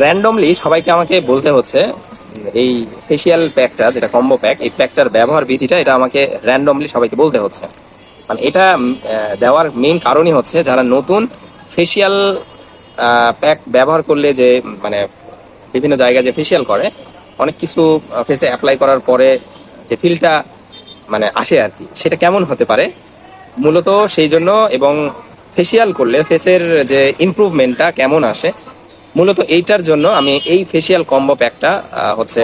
Randomly সবাইকে আমাকে বলতে হচ্ছে এই ফেসিয়াল প্যাকটা, যেটা কম্বো প্যাক, এই প্যাকটার ব্যবহার বিধিটা এটা আমাকে র্যান্ডমলি সবাইকে বলতে হচ্ছে। মানে এটা দেওয়ার মেইন কারণই হচ্ছে যারা নতুন ফেসিয়াল প্যাক ব্যবহার করলে যে মানে বিভিন্ন জায়গায় যে ফেসিয়াল করে, অনেক কিছু ফেসে অ্যাপ্লাই করার পরে যে ফিলটা মানে আসে আর কি, সেটা কেমন হতে পারে মূলত সেই জন্য। এবং ফেসিয়াল করলে ফেসের যে ইমপ্রুভমেন্টটা কেমন আসে, মূলত এইটার জন্য আমি এই ফেসিয়াল কম্বো প্যাকটা হচ্ছে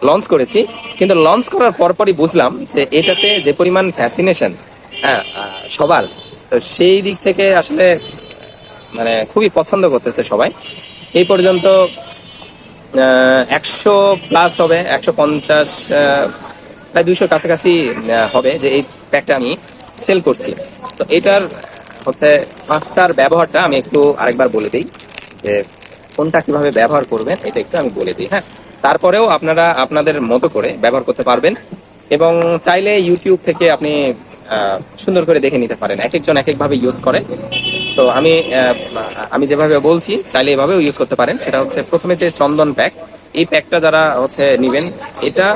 লঞ্চ করেছি। কিন্তু লঞ্চ করার পরপরই বুঝলাম যে এটাতে যে পরিমাণ ফ্যাসিনেশন, হ্যাঁ, সবার, তো সেই দিক থেকে আসলে মানে খুবই পছন্দ করতেছে সবাই। এই পর্যন্ত 100+ হবে, 150, প্রায় 200 কাছাকাছি হবে যে এই প্যাকটা আমি সেল করছি। তো এটার হচ্ছে পাঁচটার ব্যবহারটা আমি একটু আরেকবার বলে দিই, যে কোনটা কিভাবে ব্যবহার করবেন এটা একটু আমি বলে দিই। হ্যাঁ, তারপরেও আপনারা আপনাদের মতো করে ব্যবহার করতে পারবেন, এবং চাইলে ইউটিউব থেকে আপনি সুন্দর করে দেখে নিতে পারেন। এক একজন এক একভাবে ইউজ করে। তো আমি যেভাবে বলছি চাইলে এভাবেও ইউজ করতে পারেন। সেটা হচ্ছে প্রথমে যে চন্দন প্যাক, এই প্যাকটা যারা হচ্ছে নিবেন, এটা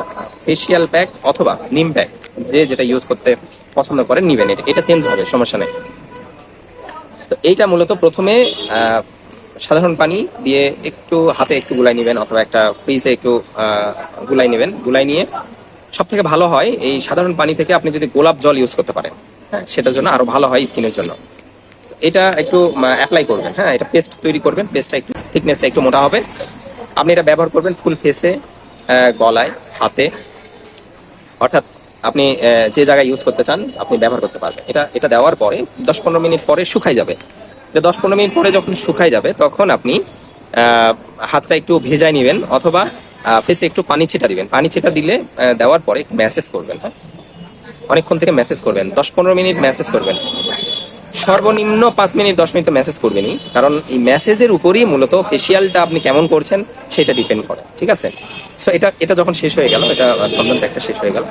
ফেসিয়াল প্যাক অথবা নিম প্যাক, যে যেটা ইউজ করতে পছন্দ করেন নিবেন, এটা চেঞ্জ হবে, সমস্যা নেই। তো এইটা মূলত প্রথমে সাধারণ পানি দিয়ে একটু হাতে একটু গুলাই নেবেন, অথবা একটা ফ্রিজে একটু গুলাই নেবেন। গুলাই নিয়ে সব থেকে ভালো হয় এই সাধারণ পানি থেকে আপনি যদি গোলাপ জল ইউজ করতে পারেন, হ্যাঁ, সেটার জন্য আরো ভালো হয় স্কিনের জন্য। এটা একটু অ্যাপ্লাই করবেন, হ্যাঁ, এটা পেস্ট তৈরি করবেন। পেস্টটা একটু থিকনেসটা একটু মোটা হবে। আপনি এটা ব্যবহার করবেন ফুল ফেসে, গলায়, হাতে, অর্থাৎ আপনি যে জায়গায় ইউজ করতে চান আপনি ব্যবহার করতে পারবেন। এটা এটা দেওয়ার পরে 10-15 মিনিট পরে শুকাই যাবে। 10-15 মিনিট পরে যখন শুকাই যাবে তখন আপনি হাতটা একটু ভেজায় নেবেন, অথবা ফেসে একটু পানি ছিটা দিবেন। পানি ছিটা দিলে দেওয়ার পরে ম্যাসেজ করবেন। হ্যাঁ, অনেকক্ষণ থেকে ম্যাসেজ করবেন, 10-15 মিনিট ম্যাসেজ করবেন। সর্বনিম্ন 5 মিনিট 10 মিনিট মেসেজ করবেনই, কারণ এই মেসেজের উপরই মূলত ফেসিয়ালটা আপনি কেমন করছেন সেটা ডিপেন্ড করে। ঠিক আছে? সো এটা এটা যখন শেষ হয়ে গেল, এটা চন্দন প্যাকটা শেষ হয়ে গেল,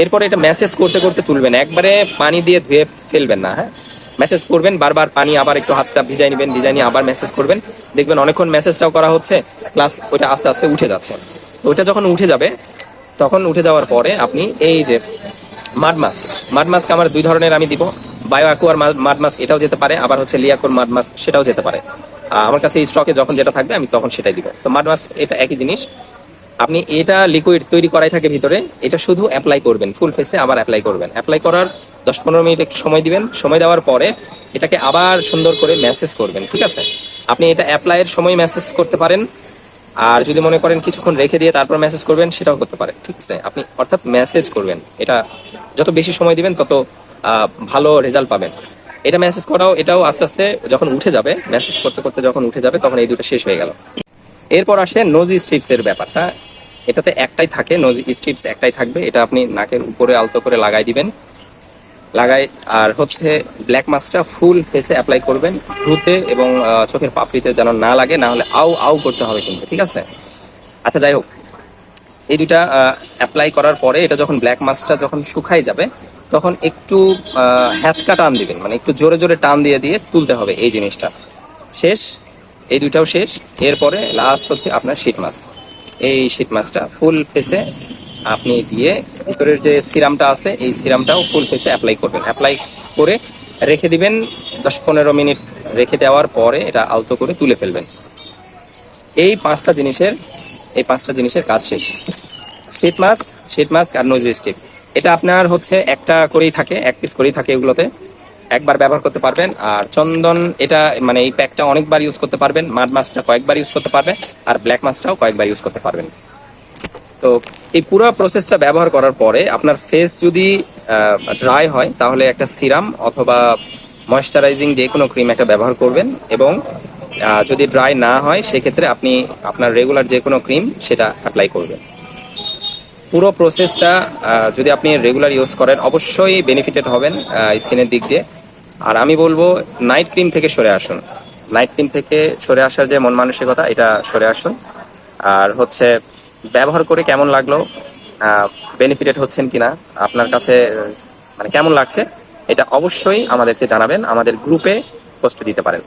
এরপরে এটা মেসেজ করতে করতে তুলবেন, একবারে পানি দিয়ে ধুয়ে ফেলবেন না। হ্যাঁ, মেসেজ করবেন বারবার, পানি আবার একটু হাতটা ভিজাই নেবেন, ভিজাই নিয়ে আবার মেসেজ করবেন। দেখবেন অনেকক্ষণ মেসেজটাও করা হচ্ছে, প্লাস ওইটা আস্তে আস্তে উঠে যাচ্ছে। ওইটা যখন উঠে যাবে, তখন উঠে যাওয়ার পরে আপনি এই যে মাড মাস্ক, মাড মাস্ক আমার 2 ধরনের আমি দিব। বায়ো অ্যাকুয়ার মাড মাস্ক, এটাও যেতে পারে, আবার হচ্ছে লিয়াকোর মাড মাস্ক, সেটাও যেতে পারে। আমার কাছে স্টকে যখন যেটা থাকবে আমি তখন সেটাই দিব। তো মাড মাস্ক এটা একই জিনিস। আপনি এটা লিকুইড তৈরি করাই থাকে ভিতরে, এটা শুধু অ্যাপ্লাই করবেন ফুল ফেসে, আবার অ্যাপ্লাই করবেন। অ্যাপ্লাই করার 10-15 মিনিট একটু সময় দিবেন। সময় দেওয়ার পরে এটাকে আবার সুন্দর করে ম্যাসেজ করবেন। ঠিক আছে? আপনি এটা অ্যাপ্লাইয়ের সময় ম্যাসেজ করতে পারেন, আর যদি মনে করেন কিছুক্ষণ রেখে দিয়ে তারপর মেসেজ করবেন, সেটাও করতে পারেন। ঠিক আছে? আপনি অর্থাৎ মেসেজ করবেন, এটা যত বেশি সময় দিবেন তত ভালো রেজাল্ট পাবেন। এটা মেসেজ করাও, এটাও আস্তে আস্তে যখন উঠে যাবে, মেসেজ করতে করতে যখন উঠে যাবে, তখন এই দুটো শেষ হয়ে গেল। এরপর আসে নোজ স্ট্রিপস এর ব্যাপারটা। এটাতে একটাই থাকে, নোজ স্ট্রিপস একটাই থাকবে। এটা আপনি নাকের উপরে আলতো করে লাগাই দিবেন, লাগাই। আর হচ্ছে ব্ল্যাক মাস্কটা ফুল ফেসে অ্যাপ্লাই করবেন, ভ্রুতে এবং চোখের পাপড়িতে যেন না লাগে, না হলে আউ আউ করতে হবে কিন্তু। ঠিক আছে? আচ্ছা, যাই হোক, এই দুইটা অ্যাপ্লাই করার পরে এটা যখন ব্ল্যাক মাস্কটা যখন শুকাই যাবে, তখন একটু হ্যাঁচকা টান দিবেন, মানে একটু জোরে জোরে টান দিয়ে দিয়ে তুলতে হবে। এই জিনিসটা শেষ, এই দুইটাও শেষ। এরপরে লাস্ট হচ্ছে আপনার শীট মাস্ক। এই শীট মাস্কটা ফুল ফেসে আপনি দিয়ে ভিতরের যে সিরামটা আছে, এই সিরামটাও ফুল ফেসে অ্যাপ্লাই করবেন। অ্যাপ্লাই করে রেখে দিবেন 10-15 মিনিট। রেখে দেওয়ার পরে এটা আলতো করে তুলে ফেলবেন। এই পাঁচটা জিনিসের কাজ শেষ। শীট মাস্ক আর নোজ স্টিক, এটা আপনার হচ্ছে একটা করেই থাকে, এক পিস করেই থাকে। এগুলোতে একবার ব্যবহার করতে পারবেন। আর চন্দন, এটা মানে এই প্যাকটা অনেকবার ইউজ করতে পারবেন। মাড মাস্কটা কয়েকবার ইউজ করতে পারবেন, আর ব্ল্যাক মাস্কটাও কয়েকবার ইউজ করতে পারবেন। তো এই পুরো প্রসেসটা ব্যবহার করার পরে আপনার ফেস যদি ড্রাই হয়, তাহলে একটা সিরাম অথবা ময়েশ্চারাইজিং যে কোনো ক্রিম একটা ব্যবহার করবেন। এবং যদি ড্রাই না হয়, সেক্ষেত্রে আপনি আপনার রেগুলার যে কোনো ক্রিম সেটা অ্যাপ্লাই করবেন। পুরো প্রসেসটা যদি আপনি রেগুলার ইউজ করেন, অবশ্যই বেনিফিটেড হবেন স্কিনের দিক দিয়ে। আর আমি বলবো নাইট ক্রিম থেকে সরে আসুন। নাইট ক্রিম থেকে সরে আসার যে মন মানসিকতা, এটা সরে আসুন। আর হচ্ছে ব্যবহার করে কেমন লাগলো, বেনিফিটেড হচ্ছেন কিনা, আপনার কাছে মানে কেমন লাগছে, এটা অবশ্যই আমাদেরকে জানাবেন। আমাদের গ্রুপে পোস্ট দিতে পারেন।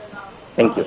Thank you.